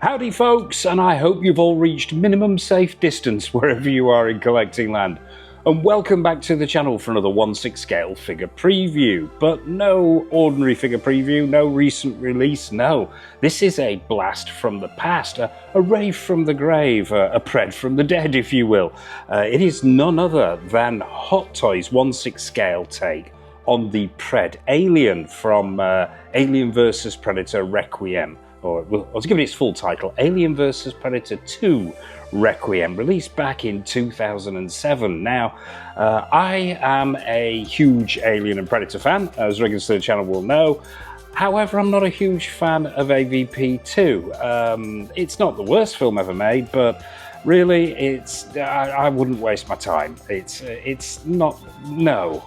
Howdy folks, and I hope you've all reached minimum safe distance wherever you are in collecting land. And welcome back to the channel for another 1/6 scale figure preview. But no ordinary figure preview, no recent release, no. This is a blast from the past, a rave from the grave, a pred from the dead if you will. It is none other than Hot Toys' 1/6 scale take on the Predalien from Alien vs Predator Requiem. Or I'll give it its full title, Alien vs Predator 2 Requiem, released back in 2007. Now, I am a huge Alien and Predator fan, as regulars to the channel will know. However, I'm not a huge fan of AVP2. It's not the worst film ever made, but really, I wouldn't waste my time. It's not, no.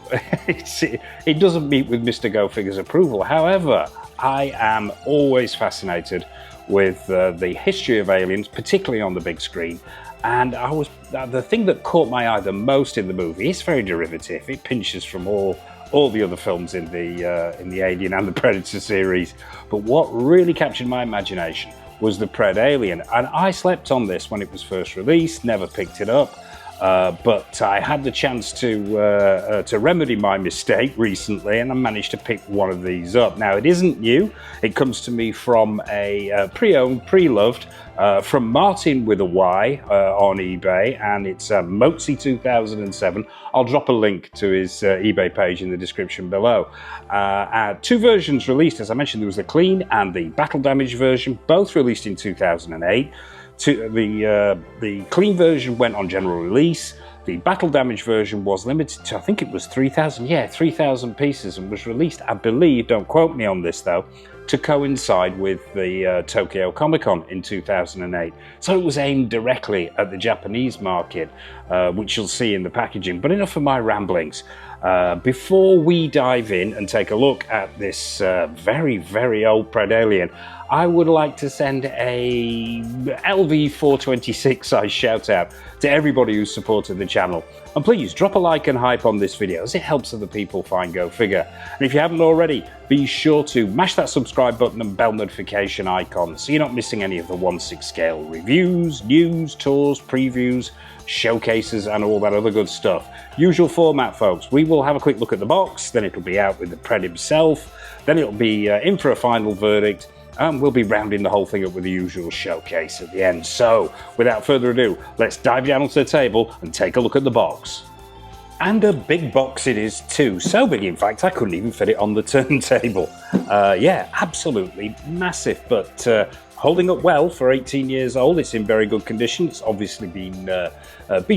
It doesn't meet with Mr. Go Figure's approval. However, I am always fascinated with the history of aliens, particularly on the big screen. And the thing that caught my eye the most in the movie, it's very derivative. It pinches from all the other films in the Alien and the Predator series. But what really captured my imagination was the Predalien, and I slept on this when it was first released, never picked it up, but I had the chance to remedy my mistake recently, and I managed to pick one of these up. Now, it isn't new. It comes to me from a pre-owned, pre-loved, from Martin with a Y on eBay, and it's Mozi 2007. I'll drop a link to his eBay page in the description below. Two versions released, as I mentioned. There was the clean and the battle damage version, both released in 2008. The clean version went on general release. The battle damage version was limited to, I think it was 3,000, yeah, 3,000 pieces, and was released, I believe, don't quote me on this though, to coincide with the Tokyo Comic Con in 2008. So it was aimed directly at the Japanese market, which you'll see in the packaging. But enough of my ramblings. Before we dive in and take a look at this very, very old Predalien, I would like to send a LV426 size shout out to everybody who's supported the channel. And please drop a like and hype on this video, as it helps other people find Go Figure. And if you haven't already, be sure to mash that subscribe button and bell notification icon so you're not missing any of the 1/6 scale reviews, news, tours, previews, showcases, and all that other good stuff. Usual format, folks. We will have a quick look at the box, then it'll be out with the Pred himself, then it'll be in for a final verdict, and we'll be rounding the whole thing up with the usual showcase at the end. So, without further ado, let's dive down onto the table and take a look at the box. And a big box it is too. So big, in fact, I couldn't even fit it on the turntable. Yeah, absolutely massive, but holding up well for 18 years old. It's in very good condition. It's obviously been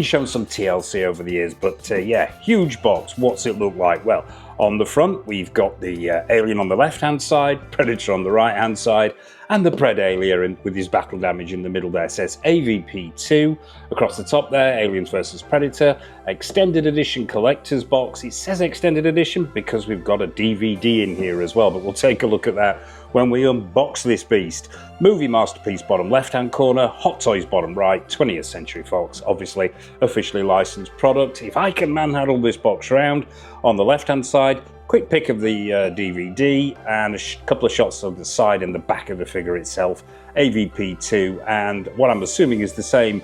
shown some TLC over the years, but yeah, huge box. What's it look like? Well, on the front, we've got the Alien on the left-hand side, Predator on the right-hand side, and the Predalien with his battle damage in the middle there. It says AVP2 across the top there, Aliens vs Predator, extended edition collector's box. It says extended edition because we've got a DVD in here as well, but we'll take a look at that when we unbox this beast. Movie Masterpiece bottom left-hand corner, Hot Toys bottom right, 20th Century Fox, obviously officially licensed product. If I can manhandle this box round, on the left-hand side, quick pick of the DVD and a couple of shots of the side and the back of the figure itself, AVP2, and what I'm assuming is the same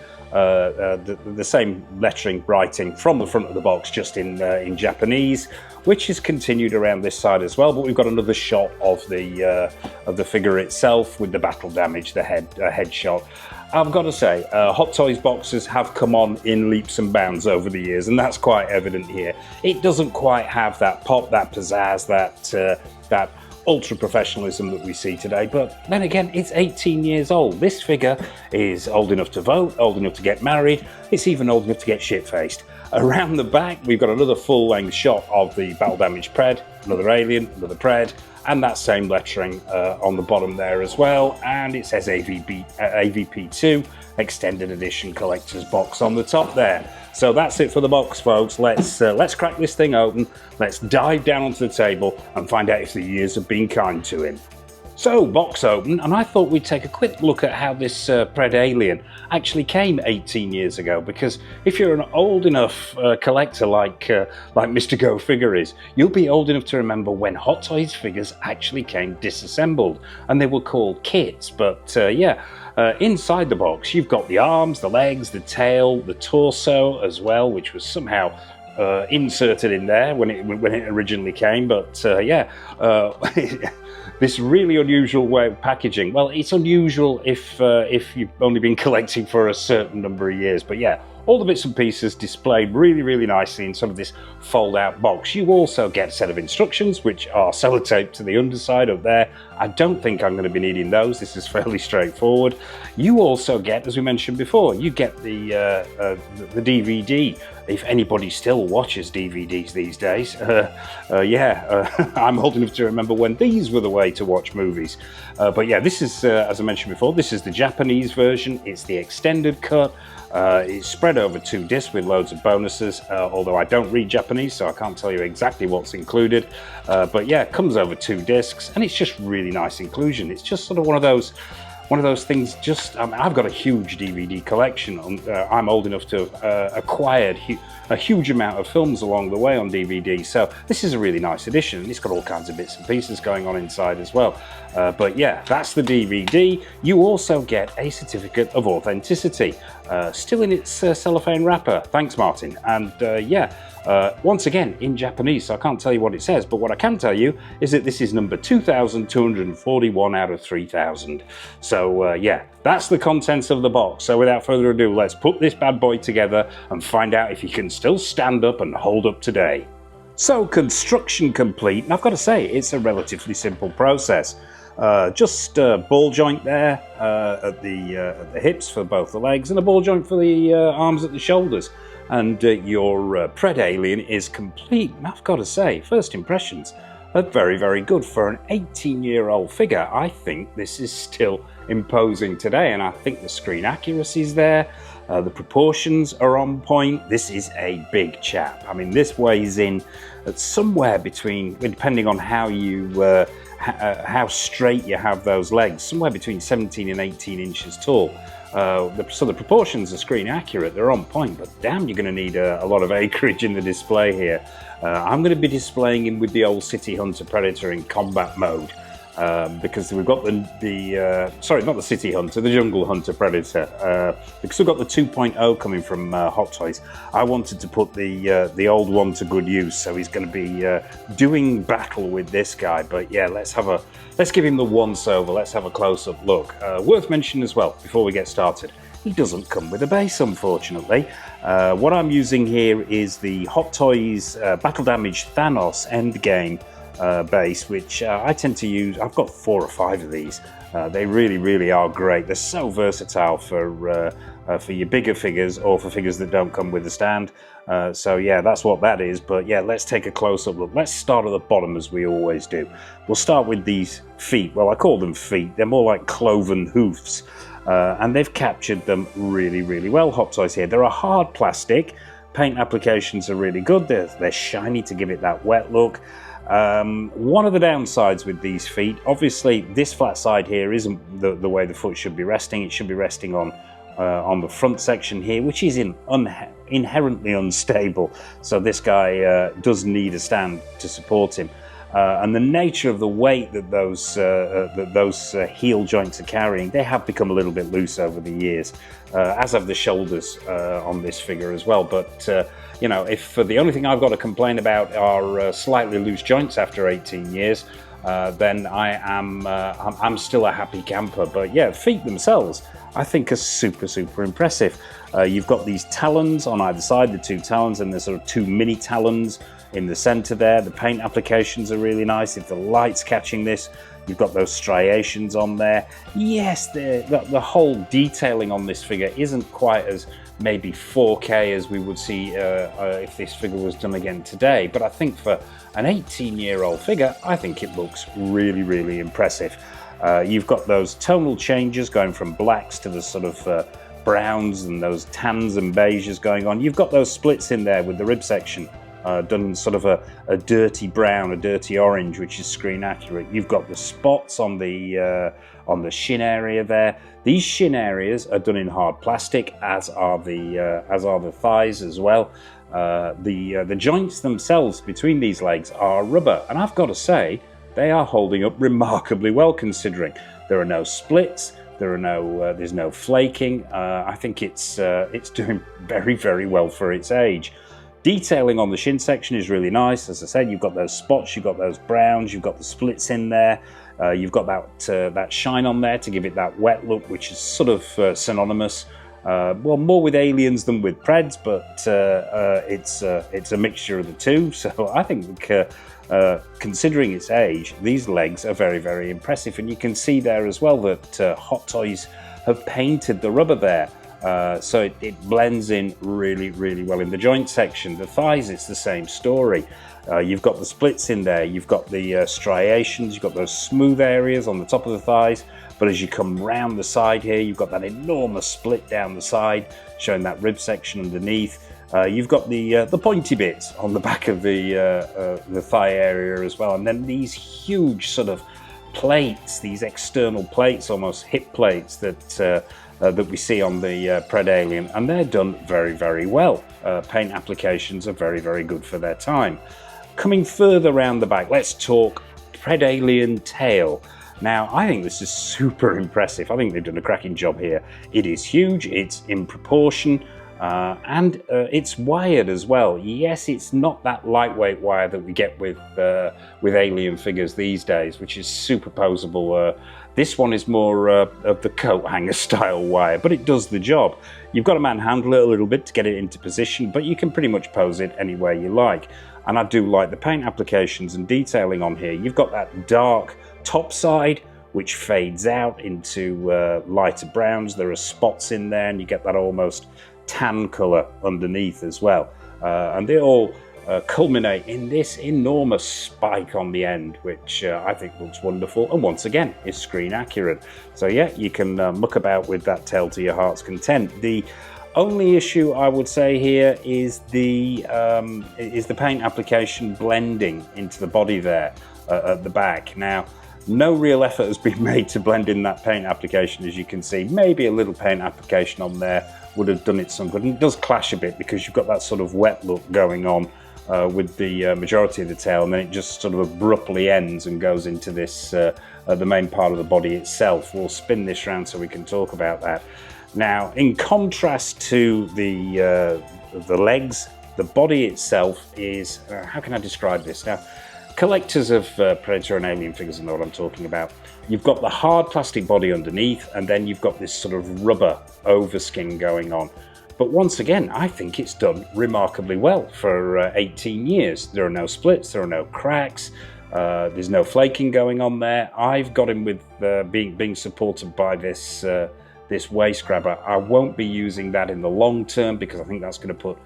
lettering writing from the front of the box, just in Japanese, which is continued around this side as well. But we've got another shot of the figure itself with the battle damage, the head shot. I've got to say, Hot Toys boxes have come on in leaps and bounds over the years, and that's quite evident here. It doesn't quite have that pop, that pizzazz, that ultra professionalism that we see today, but then again, it's 18 years old. This figure is old enough to vote, old enough to get married, it's even old enough to get shit-faced. Around the back, we've got another full-length shot of the battle damage Pred, another Alien, another Pred, and that same lettering on the bottom there as well, and it says AVP2 extended edition collector's box on the top there. So that's it for the box, folks. Let's crack this thing open, let's dive down onto the table and find out if the years have been kind to him. So, box open, and I thought we'd take a quick look at how this Predalien actually came 18 years ago, because if you're an old enough collector like Mr. Go Figure is, you'll be old enough to remember when Hot Toys figures actually came disassembled, and they were called kits. But inside the box you've got the arms, the legs, the tail, the torso as well, which was somehow inserted in there when it originally came. But this really unusual way of packaging. Well, it's unusual if you've only been collecting for a certain number of years. But yeah, all the bits and pieces displayed really, really nicely in sort of this fold-out box. You also get a set of instructions, which are sellotaped to the underside up there. I don't think I'm going to be needing those. This is fairly straightforward. You also get, as we mentioned before, you get the DVD. If anybody still watches DVDs these days, I'm old enough to remember when these were the way to watch movies. But yeah, this is, as I mentioned before, this is the Japanese version. It's the extended cut. It's spread over 2 discs with loads of bonuses, although I don't read Japanese, so I can't tell you exactly what's included. But yeah, it comes over 2 discs, and it's just really nice inclusion. It's just sort of one of those things. I've got a huge DVD collection. I'm old enough to have acquired a huge amount of films along the way on DVD, so this is a really nice edition. It's got all kinds of bits and pieces going on inside as well. But yeah, that's the DVD. You also get a certificate of authenticity, still in its cellophane wrapper. Thanks, Martin. And once again in Japanese, so I can't tell you what it says, but what I can tell you is that this is number 2241 out of 3000. So yeah, that's the contents of the box. So without further ado, let's put this bad boy together and find out if he can still stand up and hold up today. So, construction complete, and I've got to say, it's a relatively simple process. Just a ball joint there at the hips for both the legs, and a ball joint for the arms at the shoulders. And your Predalien is complete. And I've got to say, first impressions are very, very good. For an 18-year-old figure, I think this is still imposing today, and I think the screen accuracy is there. The proportions are on point. This is a big chap. I mean, this weighs in at somewhere between, depending on how you how straight you have those legs, somewhere between 17 and 18 inches tall. So the proportions are screen accurate, they're on point, but damn, you're going to need a lot of acreage in the display here. I'm going to be displaying him with the old City Hunter Predator in combat mode, because we've got sorry, not the City Hunter, the Jungle Hunter Predator, because we've got the 2.0 coming from Hot Toys. I wanted to put the old one to good use, so he's going to be doing battle with this guy. But yeah, let's give him the once-over, let's have a close-up look. Worth mentioning as well, before we get started, he doesn't come with a base, unfortunately. What I'm using here is the Hot Toys Battle Damage Thanos Endgame base, which I tend to use. I've got 4 or 5 of these. They really, really are great. They're so versatile for your bigger figures or for figures that don't come with a stand. So yeah, that's what that is. But yeah, let's take a close-up look. Let's start at the bottom as we always do. We'll start with these feet. Well, I call them feet. They're more like cloven hoofs. And they've captured them really, really well, Hot Toys here. They're a hard plastic. Paint applications are really good. They're shiny to give it that wet look. One of the downsides with these feet, obviously this flat side here isn't the way the foot should be resting. It should be resting on the front section here, which is inherently unstable. So this guy does need a stand to support him. And the nature of the weight that those heel joints are carrying, they have become a little bit loose over the years, as have the shoulders on this figure as well. But you know, if the only thing I've got to complain about are slightly loose joints after 18 years, then I'm still a happy camper. But yeah, feet themselves, I think, are super, super impressive. You've got these talons on either side, the 2 talons, and there's sort of 2 mini talons in the center there. The paint applications are really nice. If the light's catching this, you've got those striations on there. Yes, the whole detailing on this figure isn't quite as maybe 4K as we would see if this figure was done again today, but I think for an 18-year-old figure, I think it looks really, really impressive. You've got those tonal changes going from blacks to the sort of browns and those tans and beiges going on. You've got those splits in there with the rib section done sort of a dirty brown, a dirty orange, which is screen accurate. You've got the spots on the shin area there. These shin areas are done in hard plastic, as are the thighs as well. The joints themselves between these legs are rubber, and I've got to say they are holding up remarkably well, considering there are no splits. There's no flaking. I think it's doing very, very well for its age. Detailing on the shin section is really nice. As I said, you've got those spots, you've got those browns, you've got the splits in there. You've got that shine on there to give it that wet look, which is sort of synonymous. Well, more with aliens than with Preds, but it's a mixture of the two. So I think, considering its age, these legs are very, very impressive. And you can see there as well that Hot Toys have painted the rubber there. So it blends in really, really well in the joint section. The thighs, it's the same story. You've got the splits in there, you've got the striations, you've got those smooth areas on the top of the thighs, but as you come round the side here, you've got that enormous split down the side, showing that rib section underneath. You've got the pointy bits on the back of the thigh area as well, and then these huge sort of plates, these external plates, almost hip plates that we see on the Predalien, and they're done very, very well. Paint applications are very, very good for their time. Coming further around the back, let's talk Predalien tail. Now, I think this is super impressive. I think they've done a cracking job here. It is huge, it's in proportion, and it's wired as well. Yes, it's not that lightweight wire that we get with alien figures these days, which is superposable. This one is more of the coat hanger style wire, but it does the job. You've got to manhandle it a little bit to get it into position, but you can pretty much pose it anywhere you like. And I do like the paint applications and detailing on here. You've got that dark top side, which fades out into lighter browns. There are spots in there, and you get that almost tan colour underneath as well. And they all culminate in this enormous spike on the end, which I think looks wonderful, and once again is screen accurate. So yeah, you can muck about with that tail to your heart's content. The only issue I would say here is the paint application blending into the body there at the back. Now, no real effort has been made to blend in that paint application, as you can see. Maybe a little paint application on there would have done it some good, and it does clash a bit because you've got that sort of wet look going on with the majority of the tail, and then it just sort of abruptly ends and goes into this the main part of the body itself. We'll spin this round so we can talk about that. Now, in contrast to the legs, the body itself is, how can I describe this? Now, collectors of Predator and Alien figures know what I'm talking about. You've got the hard plastic body underneath, and then you've got this sort of rubber overskin going on. But once again, I think it's done remarkably well for 18 years. There are no splits, there are no cracks, there's no flaking going on there. I've got him with being supported by this waist grabber. I won't be using that in the long term because I think that's going to put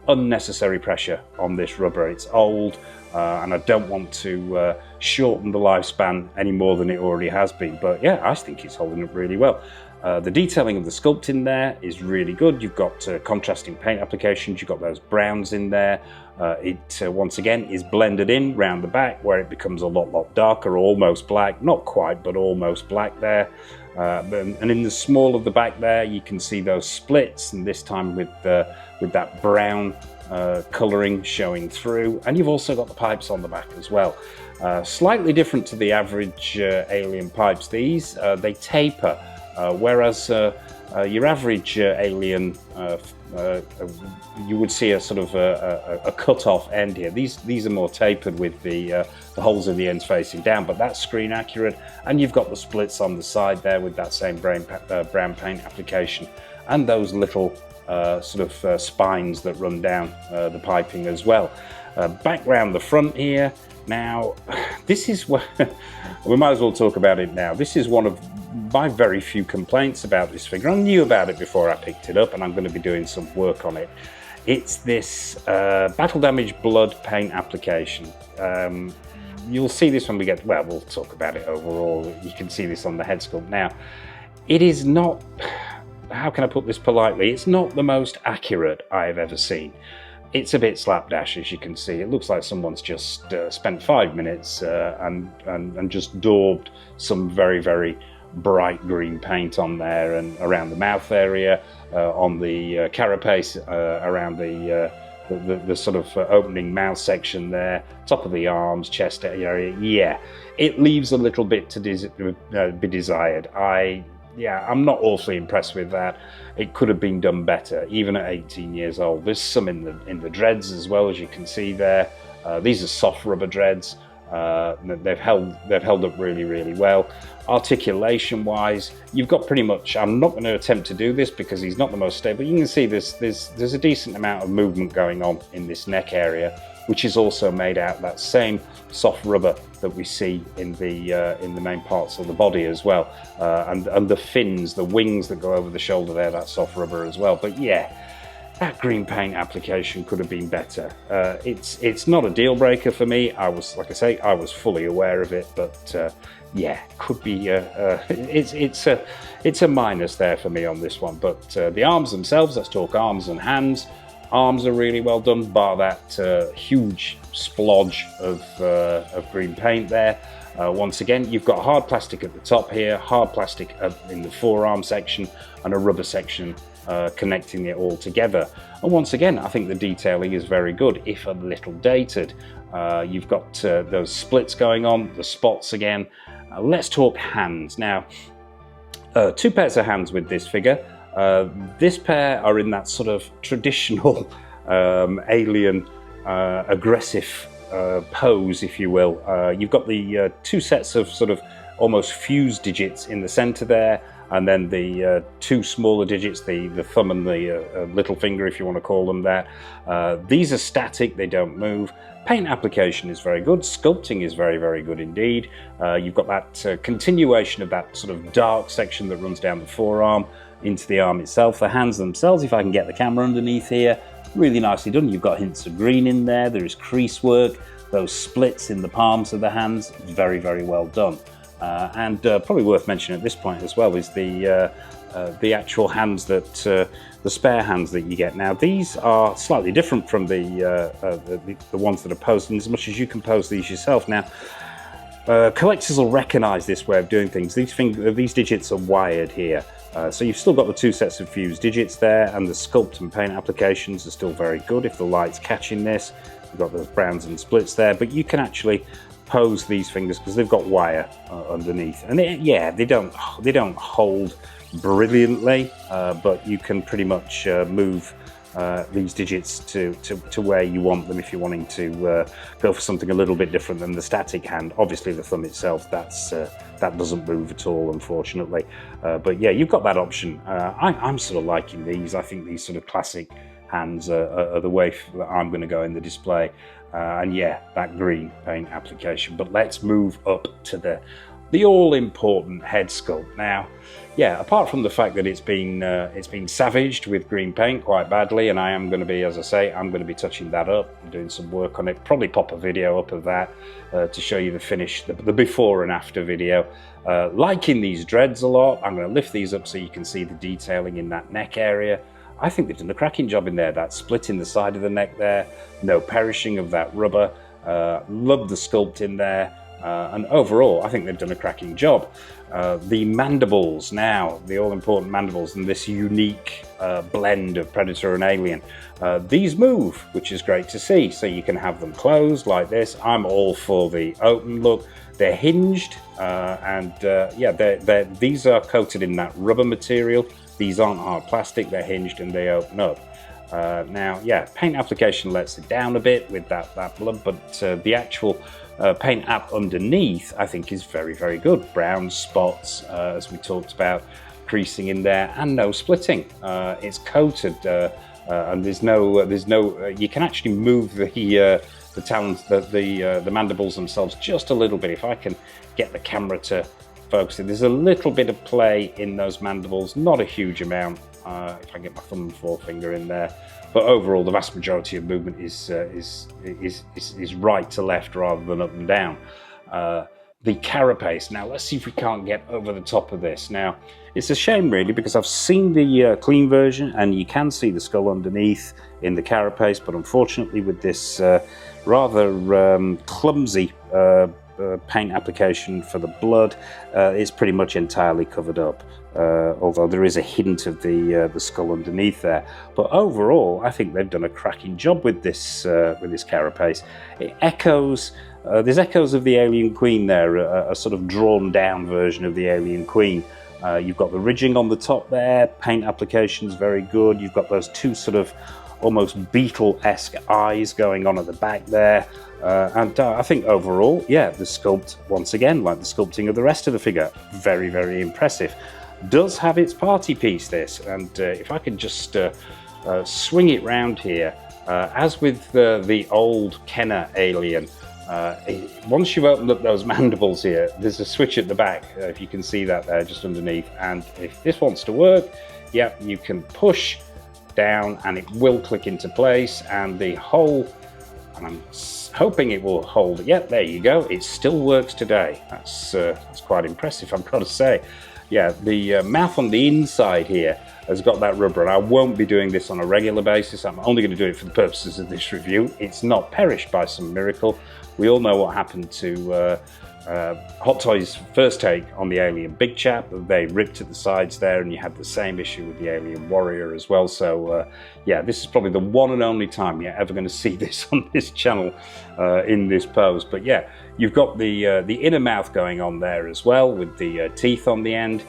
unnecessary pressure on this rubber. It's old, and I don't want to shorten the lifespan any more than it already has been. But yeah, I think it's holding up really well. The detailing of the sculpt in there is really good. You've got contrasting paint applications, you've got those browns in there. It once again is blended in round the back where it becomes a lot darker, almost black, not quite, but almost black there. And in the small of the back there, you can see those splits, and this time with that brown colouring showing through. And you've also got the pipes on the back as well. Slightly different to the average alien pipes. These, they taper, whereas your average alien, you would see a sort of a cut-off end here. These are more tapered with the holes in the ends facing down, but that's screen accurate. And you've got the splits on the side there with that same brown paint application, and those little sort of spines that run down the piping as well. Back round the front here. Now, this is what we might as well talk about it now. This is one of my very few complaints about this figure. I knew about it before I picked it up, and I'm going to be doing some work on it. It's this battle damage blood paint application. You'll see this when we get, well, we'll talk about it overall. You can see this on the head sculpt. Now, it is not, how can I put this politely? It's not the most accurate I've ever seen. it's a bit slapdash, as you can see. It looks like someone's just spent 5 minutes and just daubed some very, very bright green paint on there and around the mouth area, on the carapace, around the sort of opening mouth section there, top of the arms, chest area. Yeah, it leaves a little bit to be desired. I'm not awfully impressed with that. It could have been done better, even at 18 years old. There's some in the dreads as well, as you can see there. These are soft rubber dreads. They've held up really, really well. Articulation wise, you've got pretty much, I'm not going to attempt to do this because he's not the most stable. You can see there's a decent amount of movement going on in this neck area, which is also made out of that same soft rubber that we see in the main parts of the body as well, and the fins, the wings that go over the shoulder there, that soft rubber as well. But yeah, that green paint application could have been better. It's not a deal breaker for me. Like I say, I was fully aware of it, but yeah, could be. It's a minus there for me on this one. But the arms themselves, let's talk arms and hands. Arms are really well done, bar that huge splodge of green paint there. Once again, you've got hard plastic at the top here, hard plastic in the forearm section, and a rubber section connecting it all together. And once again, I think the detailing is very good, if a little dated. You've got those splits going on, the spots again. Let's talk hands. Now, 2 pairs of hands with this figure. This pair are in that sort of traditional alien aggressive pose, if you will. You've got the 2 sets of sort of almost fused digits in the center there, and then the 2 smaller digits, the thumb and the little finger, if you want to call them that. These are static, they don't move. Paint application is very good, sculpting is very, very good indeed. You've got that continuation of that sort of dark section that runs down the forearm into the arm itself. The hands themselves, if I can get the camera underneath here, really nicely done. You've got hints of green in there, there is crease work, those splits in the palms of the hands, very, very well done. And probably worth mentioning at this point as well is the actual hands that, the spare hands that you get. Now these are slightly different from the ones that are posed, in as much as you can pose these yourself. Now, collectors will recognise this way of doing things. These digits are wired here. So you've still got the 2 sets of fused digits there, and the sculpt and paint applications are still very good if the light's catching this. You've got those browns and splits there, but you can actually pose these fingers because they've got wire underneath, and they don't hold brilliantly, but you can pretty much move these digits to where you want them if you're wanting to go for something a little bit different than the static hand. Obviously the thumb itself, that doesn't move at all, unfortunately, but yeah, you've got that option. I'm sort of liking these. I think these sort of classic hands are the way that I'm going to go in the display, and yeah, that green paint application. But let's move up to the all-important head sculpt. Now, yeah, apart from the fact that it's been savaged with green paint quite badly, and I am going to be, as I say, I'm going to be touching that up and doing some work on it. Probably pop a video up of that to show you the finish, the before and after video. Liking these dreads a lot. I'm going to lift these up so you can see the detailing in that neck area. I think they've done a cracking job in there. That split in the side of the neck there, no perishing of that rubber. Love the sculpt in there. And overall, I think they've done a cracking job. The mandibles now, the all-important mandibles, and this unique blend of Predator and Alien. These move, which is great to see. So you can have them closed like this. I'm all for the open look. They're hinged, yeah, these are coated in that rubber material. These aren't hard plastic, they're hinged and they open up. Now, yeah, paint application lets it down a bit with that blood, but the actual paint app underneath, I think, is very, very good. Brown spots, as we talked about, creasing in there, and no splitting. It's coated, and there's no. You can actually move the talons, the mandibles themselves just a little bit. If I can get the camera to focus it, there's a little bit of play in those mandibles, not a huge amount. If I get my thumb and forefinger in there, but overall the vast majority of movement is right to left rather than up and down. the carapace. Now let's see if we can't get over the top of this. Now it's a shame really, because I've seen the clean version and you can see the skull underneath in the carapace, but unfortunately with this rather clumsy paint application for the blood, it's pretty much entirely covered up, although there is a hint of the skull underneath there. But overall I think they've done a cracking job with this carapace. It echoes there's echoes of the Alien Queen there, a sort of drawn down version of the Alien Queen. You've got the ridging on the top there, paint application's very good. You've got those two sort of almost beetle-esque eyes going on at the back there. And I think overall, yeah, the sculpt, once again, like the sculpting of the rest of the figure, very, very impressive. Does have its party piece, this, and if I can just swing it round here, as with the old Kenner Alien, once you've opened up those mandibles here, there's a switch at the back, if you can see that there just underneath, and if this wants to work, yeah, you can push down and it will click into place, and the whole, and I'm hoping it will hold, yeah, there you go, it still works today. That's quite impressive, I've got to say. Yeah, the mouth on the inside here has got that rubber, and I won't be doing this on a regular basis. I'm only going to do it for the purposes of this review. It's not perished by some miracle. We all know what happened to Hot Toys' first take on the Alien Big Chap. They ripped at the sides there, and you had the same issue with the Alien Warrior as well. So yeah, this is probably the one and only time you're ever going to see this on this channel in this pose. But yeah, you've got the inner mouth going on there as well, with the teeth on the end.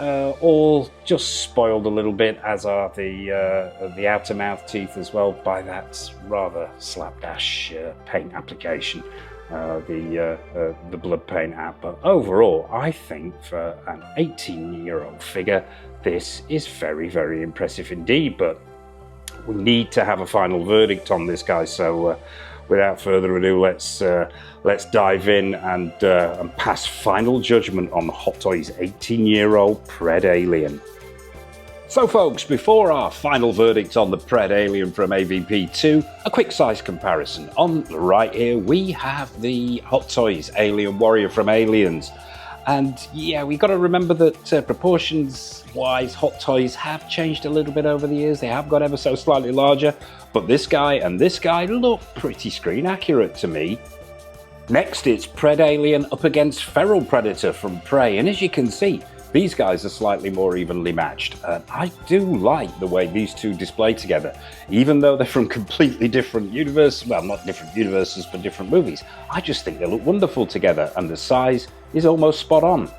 All just spoiled a little bit, as are the outer mouth teeth as well, by that rather slapdash paint application, the blood paint app. But overall, I think for an 18-year-old figure, this is very, very impressive indeed. But we need to have a final verdict on this guy, so without further ado, let's dive in and pass final judgment on Hot Toys' 18-year-old Predalien. So folks, before our final verdict on the Predalien from AVP2, a quick size comparison. On the right here, we have the Hot Toys Alien Warrior from Aliens. And yeah, we got to remember that proportions-wise, Hot Toys have changed a little bit over the years. They have got ever so slightly larger, but this guy and this guy look pretty screen accurate to me. Next, it's Predalien up against Feral Predator from Prey, and as you can see, these guys are slightly more evenly matched. I do like the way these two display together, even though they're from completely different universes, well, not different universes, but different movies. I just think they look wonderful together, and the size is almost spot on.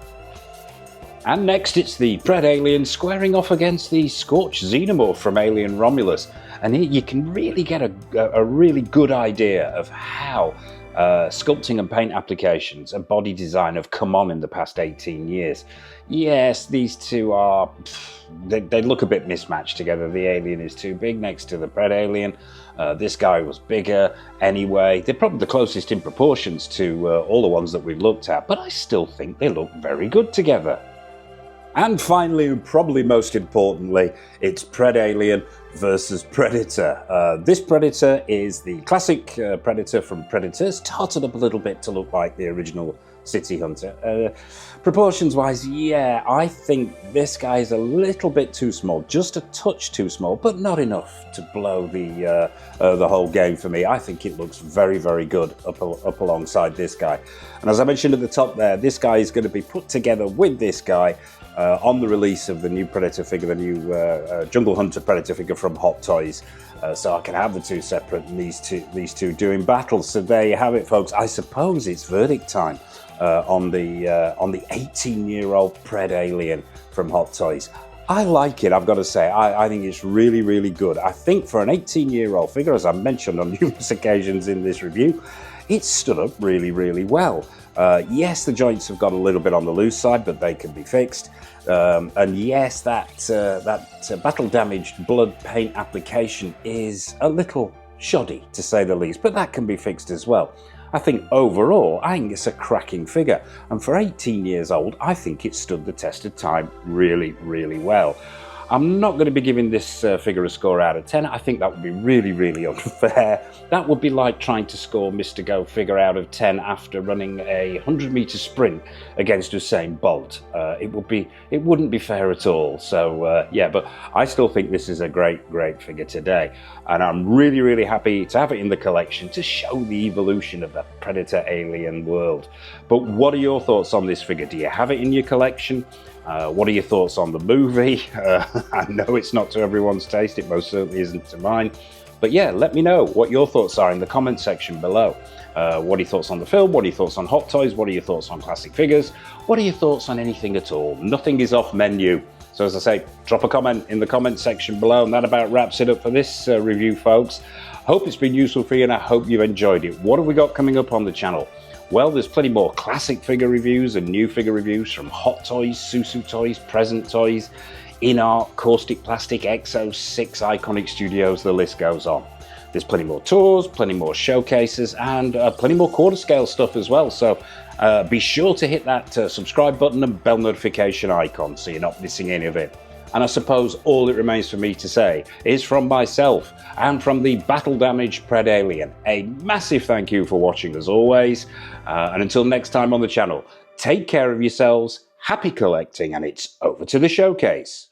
And next, it's the Predalien squaring off against the Scorched Xenomorph from Alien Romulus, and here you can really get a really good idea of how sculpting and paint applications and body design have come on in the past 18 years. Yes, these two are, they look a bit mismatched together. The Alien is too big next to the Predalien. This guy was bigger anyway. They're probably the closest in proportions to all the ones that we've looked at, but I still think they look very good together. And finally, and probably most importantly, it's Predalien versus Predator. This Predator is the classic Predator from Predators, tarted up a little bit to look like the original City Hunter. Proportions-wise, yeah, I think this guy is a little bit too small, just a touch too small, but not enough to blow the whole game for me. I think it looks very, very good up alongside this guy. And as I mentioned at the top there, this guy is going to be put together with this guy on the release of the new Predator figure, the new Jungle Hunter Predator figure from Hot Toys. So I can have the two separate and these two doing battle. So there you have it, folks. I suppose it's verdict time on the 18-year-old Predalien from Hot Toys. I like it, I've got to say. I think it's really, really good. I think for an 18-year-old figure, as I mentioned on numerous occasions in this review, it's stood up really, really well. Yes, the joints have got a little bit on the loose side, but they can be fixed. And yes, that battle-damaged blood paint application is a little shoddy, to say the least, but that can be fixed as well. I think overall, I think it's a cracking figure. And for 18 years old, I think it stood the test of time really, really well. I'm not going to be giving this figure a score out of 10. I think that would be really unfair. That would be like trying to score Mr. Go figure out of 10 after running a 100-meter sprint against Usain Bolt. It wouldn't be fair at all. So yeah, but I still think this is a great figure today, and I'm really happy to have it in the collection to show the evolution of the Predator alien world. But what are your thoughts on this figure? Do you have it in your collection? What are your thoughts on the movie? I know it's not to everyone's taste, it most certainly isn't to mine. But yeah, let me know what your thoughts are in the comment section below. What are your thoughts on the film? What are your thoughts on Hot Toys? What are your thoughts on classic figures? What are your thoughts on anything at all? Nothing is off menu. So as I say, drop a comment in the comment section below, and that about wraps it up for this review, folks. Hope it's been useful for you, and I hope you've enjoyed it. What have we got coming up on the channel? Well, there's plenty more classic figure reviews and new figure reviews from Hot Toys, Susu Toys, Present Toys, InArt, Caustic Plastic, Exo, 6 Iconic Studios, the list goes on. There's plenty more tours, plenty more showcases, and plenty more quarter scale stuff as well. So be sure to hit that subscribe button and bell notification icon so you're not missing any of it. And I suppose all it remains for me to say is, from myself and from the battle damaged Predalien, a massive thank you for watching as always. And until next time on the channel, take care of yourselves, happy collecting, and it's over to the showcase.